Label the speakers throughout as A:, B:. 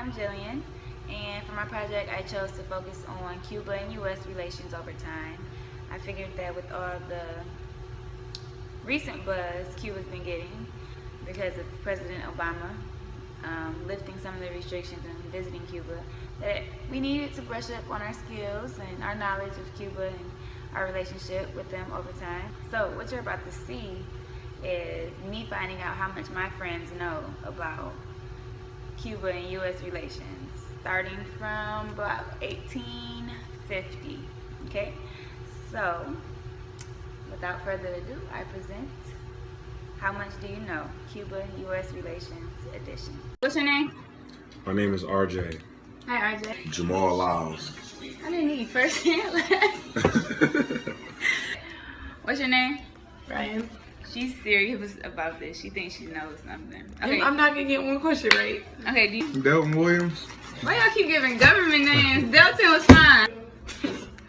A: I'm Jillian, and for my project I chose to focus on Cuba and U.S. relations over time. I figured that with all the recent buzz Cuba's been getting because of President Obama lifting some of the restrictions and visiting Cuba, that we needed to brush up on our skills and our knowledge of Cuba and our relationship with them over time. So what you're about to see is me finding out how much my friends know about Cuba and U.S. relations, starting from about 1850, okay? So, without further ado, I present How Much Do You Know? Cuba-U.S. Relations Edition. What's your name?
B: My name is RJ.
A: Hi, RJ.
B: Jamal Lyles.
A: I didn't need first and last. What's your name?
C: Ryan.
A: She's serious about this. She thinks she knows something. Okay.
C: I'm not gonna get one question right.
A: Okay, do you...
B: Delton Williams.
A: Why y'all keep giving government names? Delton was fine.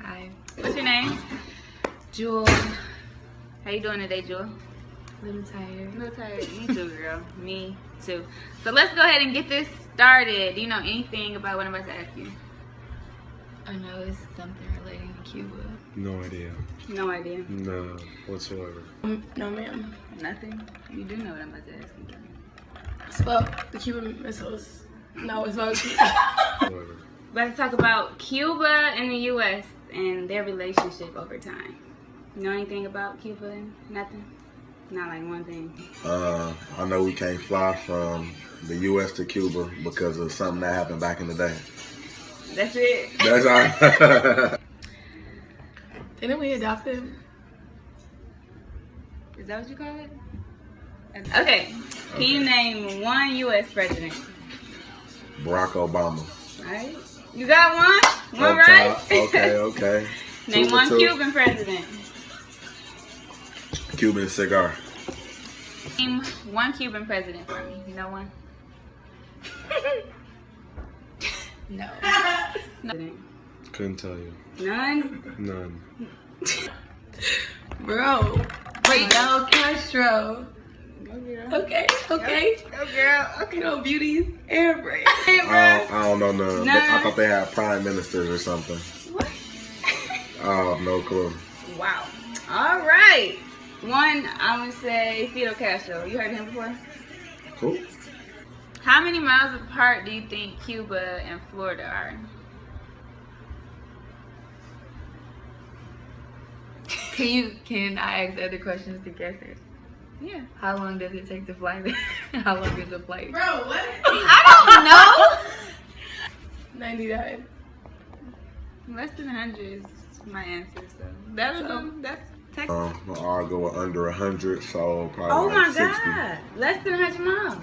C: Hi.
A: What's your name?
C: Jewel.
A: How you doing today, Jewel?
C: A little tired.
A: A little tired. Me too, girl. Me too. So let's go ahead and get this started. Do you know anything about what I'm about to ask you?
C: I know it's something relating to Cuba.
B: No idea.
A: No idea.
B: No, whatsoever.
C: No, ma'am.
A: Nothing? You do know what I'm about to ask you.
C: It's about the Cuban missiles. No, it's about
B: Whatever.
A: We're about to talk about Cuba and the U.S. and their relationship over time. You know anything about Cuba and nothing? Not like one thing.
D: I know we can't fly from the U.S. to Cuba because of something that happened back in the day.
A: That's it.
D: That's all.
C: Didn't we adopt them?
A: Is that what you call it? Okay. Can you name one U.S. president?
D: Barack Obama.
A: Alright. You got one? One
D: Up
A: right?
D: top. Okay.
A: Name
D: Two for
A: one
D: two.
A: Cuban president.
D: Cuban cigar.
A: Name one Cuban president for me. You know one?
C: No.
A: No.
B: Couldn't tell you.
A: None?
B: None.
C: Bro. Fidel Castro.
A: Go girl.
C: Okay. Okay.
A: Go girl. Okay.
C: You know, beauty's air break.
D: I don't know none.
A: None.
D: I thought they had prime ministers or something.
A: What?
D: Oh, no clue.
A: Wow. All right. One, I'm going to say Fidel Castro. You heard of him before?
D: Cool.
A: How many miles apart do you think Cuba and Florida are?
C: Can I ask other questions to guess it?
A: Yeah.
C: How long does it take to fly there? How long is the flight?
A: Bro, what? I don't know.
C: 99.
A: Less than 100 is my answer, so that's technically.
D: I'll go with under 100, so probably
A: Oh
D: like
A: my
D: 60.
A: God. Less than 100 miles.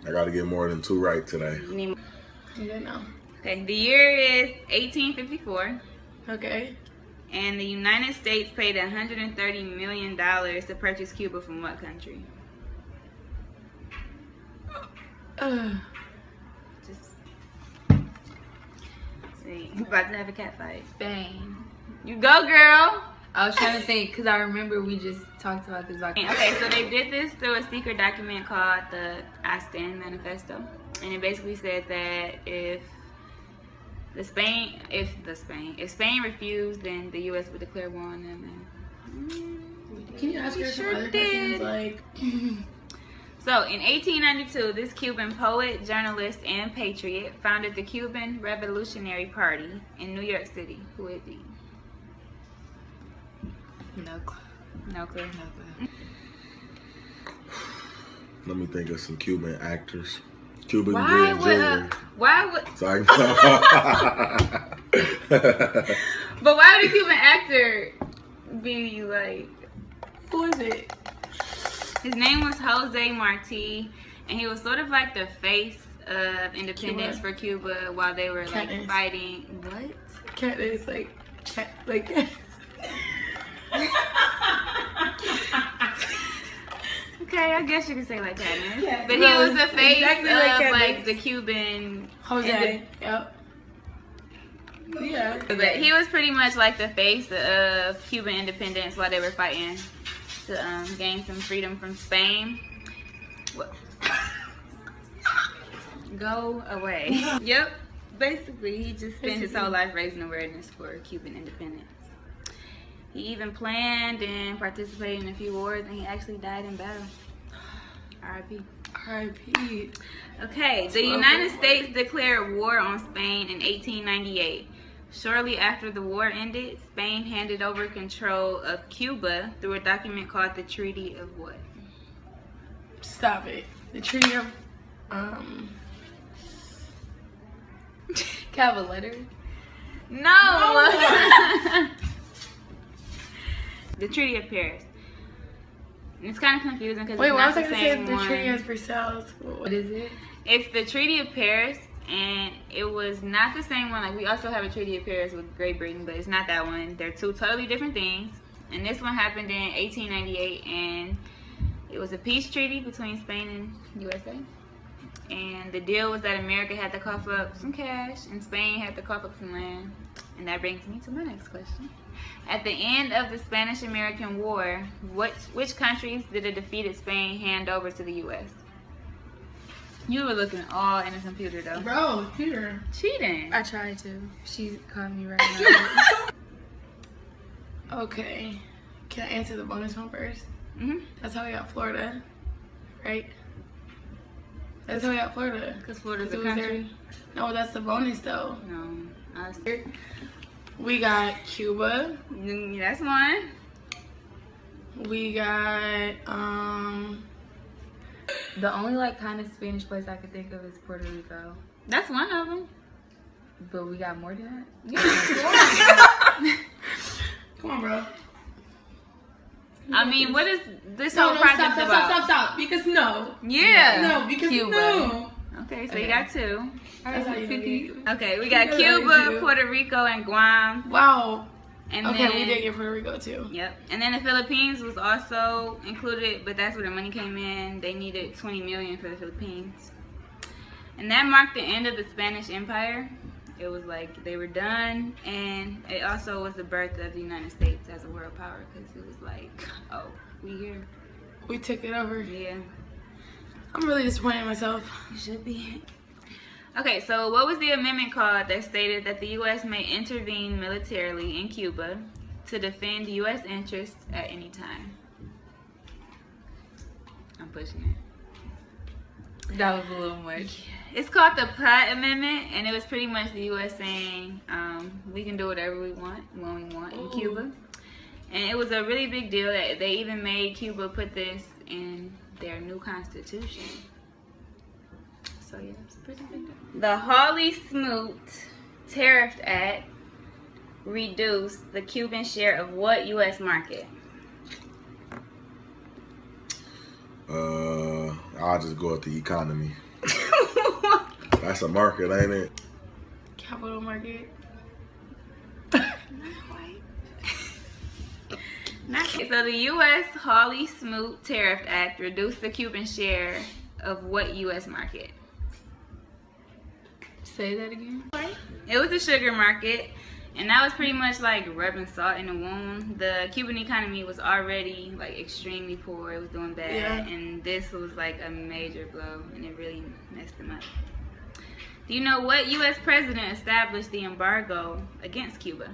D: I got to get more than 2 right today.
A: You need-
C: You don't know.
A: Okay, the year is 1854,
C: Okay.
A: and the United States paid $130 million to purchase Cuba from what country? Just see. We're about to have a cat fight.
C: Spain.
A: You go, girl.
C: I was trying to think because I remember we just talked about this back.
A: Okay, so they did this through a secret document called the I Stand Manifesto, and it basically said that if Spain refused, then the U.S. would declare war on them. And
C: Can you ask
A: we
C: her some
A: sure
C: other
A: did.
C: questions? Like,
A: So in 1892, this Cuban poet, journalist, and patriot founded the Cuban Revolutionary Party in New York City. Who is he?
C: no clue.
A: No clue.
C: No clue.
D: Let me think of some Cuban actors. Cuban
A: Why
D: Green Jewelry.
A: would
D: So I
A: but why would a Cuban actor be like?
C: Who is it?
A: His name was Jose Marti, and he was sort of like the face of independence
C: Cuba.
A: for Cuba while they were like
C: Katniss.
A: fighting. What?
C: Katniss, like.
A: Okay, I guess you could say like Katniss.
C: Yeah.
A: But he
C: No,
A: was the face
C: exactly
A: of
C: like Katniss.
A: like the Cuban
C: Jose. Yep. Yeah.
A: But he was pretty much like the face of Cuban independence while they were fighting to gain some freedom from Spain. What? go away. Yep. Basically, he just spent his whole life raising awareness for Cuban independence. He even planned and participated in a few wars, and he actually died in battle. R.I.P.
C: R.I.P.
A: Okay, the United States declared war on Spain in 1898. Shortly after the war ended, Spain handed over control of Cuba through a document called the Treaty of what?
C: Stop it. The Treaty of, can I have a letter?
A: No! The Treaty of Paris. And it's kind of confusing because
C: Wait,
A: it's
C: why
A: not
C: was I
A: the
C: gonna say
A: same
C: the
A: one.
C: Treaty of Versailles? What is it?
A: It's the Treaty of Paris, and it was not the same one. Like, we also have a Treaty of Paris with Great Britain, but it's not that one. They're two totally different things. And this one happened in 1898, and it was a peace treaty between Spain and USA. And the deal was that America had to cough up some cash, and Spain had to cough up some land. And that brings me to my next question. At the end of the Spanish-American War, which countries did a defeated Spain hand over to the U.S.? You were looking all in the computer, though.
C: Bro, here.
A: Cheating.
C: I tried to. She called me right now. Okay. Can I answer the bonus one first? That's how we got Florida, right? That's how we got Florida.
A: Because Florida's a
C: It was there-
A: country.
C: No, that's the bonus though.
A: No.
C: We got Cuba.
A: That's one.
C: We got
E: The only like kind of Spanish place I could think of is Puerto Rico,
A: That's one of them.
E: but we got more than that.
A: Yeah.
C: come on, bro.
A: I mean, what is this
C: No,
A: whole
C: no,
A: project about?
C: stop. Because no.
A: Yeah.
C: No, because
E: Cuba.
C: no.
A: Okay, so you got two.
C: That's how you know you-
A: Okay, we got
C: Yeah,
A: Cuba,
C: you.
A: Puerto Rico, and Guam.
C: Wow.
A: And
C: Okay,
A: then,
C: we did get Puerto Rico too.
A: Yep. And then the Philippines was also included, but that's where the money came in. They needed 20 million for the Philippines. And that marked the end of the Spanish Empire. It was like they were done, and it also was the birth of the United States as a world power, because it was like, oh, we here.
C: We took it over.
A: Yeah,
C: I'm really disappointed in myself.
A: you should be. Okay, so what was the amendment called that stated that the U.S. may intervene militarily in Cuba to defend U.S. interests at any time? I'm pushing it.
E: That was a little much.
A: It's called the Pratt Amendment, and it was pretty much the U.S. saying we can do whatever we want when we want in Cuba. And it was a really big deal that they even made Cuba put this in their new constitution. So yeah, it's a pretty big deal. The Hawley-Smoot Tariff Act reduced the Cuban share of what U.S. market?
D: I'll just go with the economy. That's a market, ain't it?
C: Capital market.
A: So the U.S. Hawley-Smoot Tariff Act reduced the Cuban share of what U.S. market?
E: Say that again.
A: It was the sugar market, and that was pretty much like rubbing salt in the wound. The Cuban economy was already like extremely poor. It was doing bad,
C: Yeah.
A: and this was like a major blow, and it really messed them up. Do you know what U.S. president established the embargo against Cuba?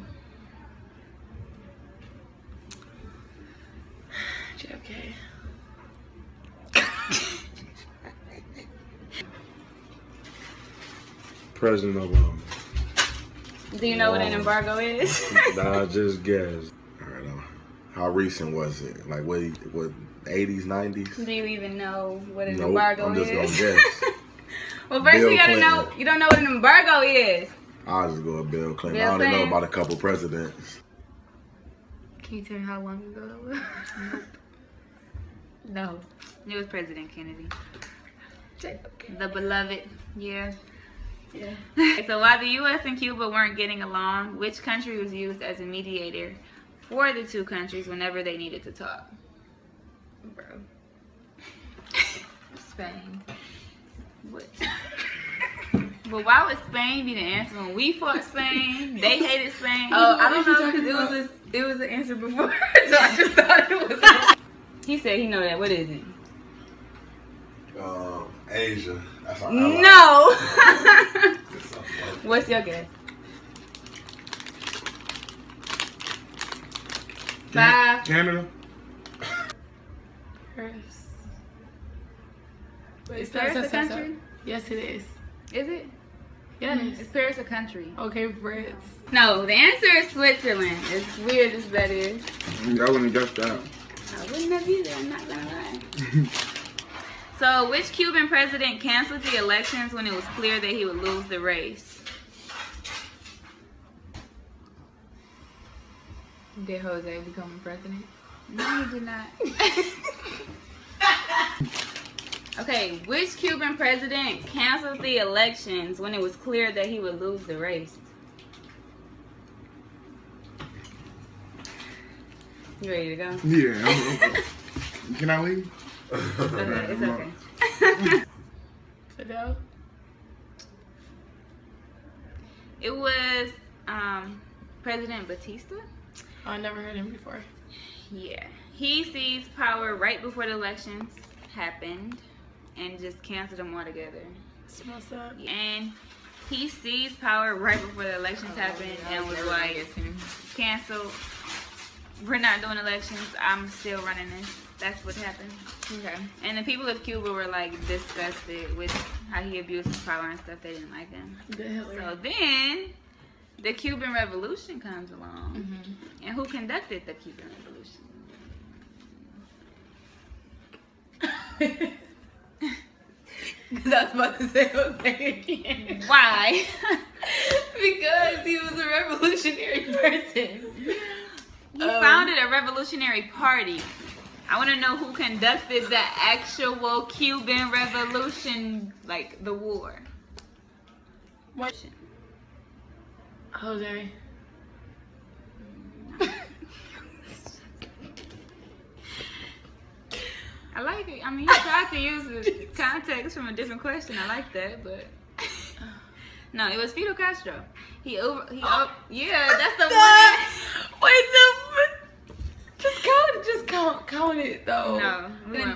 C: JFK.
B: President Obama.
A: Do you know what an embargo is?
B: I just guessed.
D: All right. How recent was it? Like what 80s, 90s?
A: Do you even know what an
D: Nope,
A: embargo
D: I'm just
A: is?
D: gonna guess.
A: Well, first
D: Bill
A: you gotta
D: Clinton.
A: know. You don't know what an embargo is.
D: I'll just go with Bill Clinton.
A: Bill
D: I only know
A: Clinton?
D: about a couple presidents.
E: Can you tell me how long ago that was? No.
A: It was President Kennedy.
E: JFK.
A: The beloved. Yeah.
E: Yeah.
A: So while the U.S. and Cuba weren't getting along, which country was used as a mediator for the two countries whenever they needed to talk?
E: Bro. Spain.
A: What? But why would Spain be the answer when we fought Spain? They hated Spain.
E: Oh, I don't know because it was an answer before, so I just thought it was.
A: He said he know that. What is it?
D: Asia. That's all I like.
E: No. What's your guess? 5.
B: Canada.
C: Paris.
E: Is
C: Stop,
E: Paris
C: stop,
E: a
C: stop,
E: country?
C: stop. Yes, it is.
E: Is it?
C: Yes.
E: Is Paris a country?
C: Okay, France.
E: No, the answer is Switzerland. As weird as that is.
B: I wouldn't guess that.
E: I wouldn't have either, I'm not gonna lie. So, which Cuban president canceled the elections when it was clear that he would lose the race? Did Jose become president? No, he did not. Okay, which Cuban president canceled the elections when it was clear that he would lose the race? You ready to go?
B: Yeah. Can I leave?
E: Okay, it's okay.
C: Fidel.
E: It was President Batista.
C: Oh, I never heard him before.
E: Yeah. He seized power right before the elections happened and just canceled them altogether.
C: Smells up.
E: And he seized power right before the elections happened and was like, canceled. We're not doing elections. I'm still running this. That's what happened.
C: Okay.
E: And the people of Cuba were like disgusted with how he abused his power and stuff. They didn't like him.
C: Good Hitler.
E: So then the Cuban Revolution comes along.
C: Mm-hmm.
E: And who conducted the Cuban Revolution?
C: Because I was about to say Jose again.
E: Why?
C: Because he was a revolutionary person.
E: He founded a revolutionary party. I want to know who conducted the actual Cuban Revolution, like the war.
C: What? Jose.
E: I like it. I mean, you tried to use the context from a different question. I like that, but no, it was Fidel Castro. Yeah, that's the one.
C: Wait, no. Just count it though.
E: No,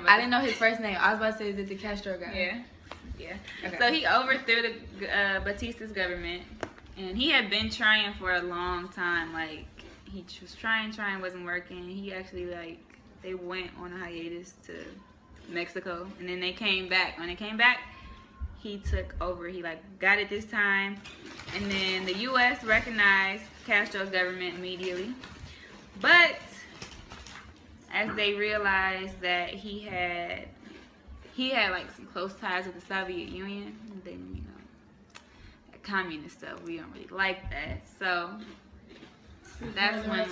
C: I didn't know his first name. I was about to say, is it the Castro guy?
E: Yeah.
C: Okay.
E: So he overthrew the Batista's government, and he had been trying for a long time. Like he was trying, wasn't working. He actually they went on a hiatus to Mexico, and then they came back. When they came back, he took over. He got it this time, and then the U.S. recognized Castro's government immediately, but as they realized that he had some close ties with the Soviet Union, and then that communist stuff, we don't really like that. So that's when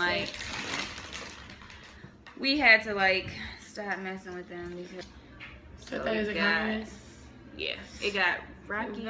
E: we had to stop messing with them because
C: So that is a communist.
E: yeah, it got rocky.